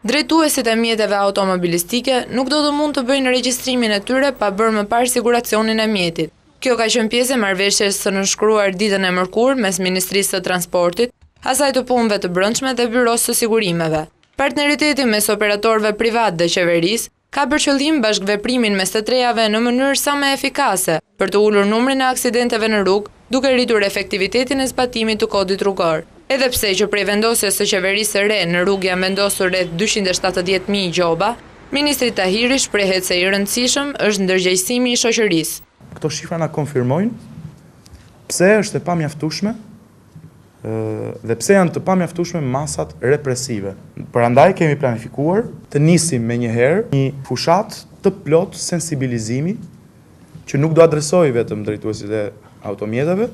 Drejtuesit e mjeteve automobilistike nuk do të mund të bëjnë regjistrimin e tyre pa bërë më parë siguracionin e mjetit. Kjo ka qenë pjesë e marrëveshjes së nënshkruar ditën e mërkurë mes Ministrisë së Transportit, asaj të punëve të brendshme dhe Byrosë së Sigurimeve. Partneriteti mes operatorëve privat dhe qeverisë ka për qëllim bashkëveprimin mes të trejave në mënyrë sa më efikase për të ulur numrin e aksidenteve në rrugë, duke rritur efektivitetin e zbatimit të kodit rrugor. Edhe pse që prej vendosjes së qeverisë së re në rrugë janë vendosur rreth 270.000 gjoba, Ministri Tahiri shprehet se i rëndësishëm është ndërgjegjësimi i shoqërisë. Këto shifra na konfirmojnë pse është e pamjaftueshme dhe pse janë të pamjaftueshme masat represive. Prandaj kemi planifikuar të nisim menjëherë një fushat të plot sensibilizimi që nuk do adresoj vetëm drejtuesit e automjeteve,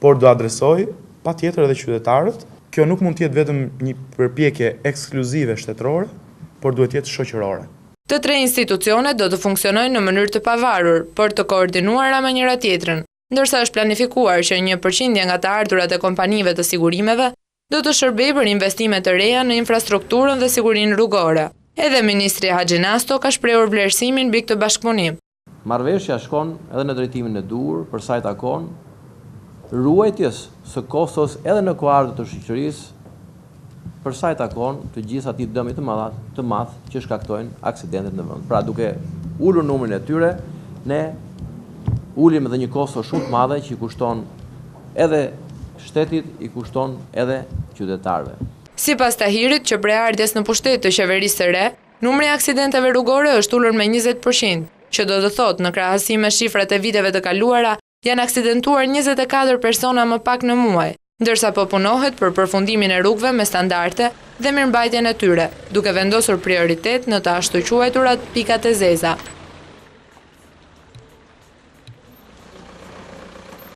por do adresoj patjetër edhe qytetarët. Kjo nuk mund të jetë vetëm një përpjekje ekskluzive shtetërore, por duhet të jetë shoqërore. Të tre institucionet do të funksionojnë në mënyrë të pavarur, por të koordinuara me njëra tjetrën, ndërsa është planifikuar që 1% nga të ardhurat e kompanive të sigurimeve do të shërbejë për investime të reja në infrastrukturën dhe sigurinë rrugore. Edhe Ministri Haxhi Nasto ka shprehur vlerësimin mbi këtë bashkëpunim. Marrëveshja shkon edhe në drejtimin e duhur për sa i takon ruajtjes së kostos edhe në kuadër të shoqërisë për sa i takon të gjithë atij dëmi të madh që shkaktojnë aksidentet në vend. Pra duke ulur numrin e tyre, ne ulim edhe një kosto shumë të madhe që i kushton edhe shtetit, i kushton edhe qytetarëve. Sipas Tahirit, që prej ardhjes në pushtet të qeverisë së re, numri i aksidenteve rrugore është ulur me 20%, që do të thotë në krahasim me shifrat e viteve të kaluara, janë aksidentuar 24 persona më pak në muaj, ndërsa po punohet për përfundimin e rrugëve me standarde dhe mirëmbajtjen e tyre, duke vendosur prioritet në të ashtu quajturat pikat e zeza.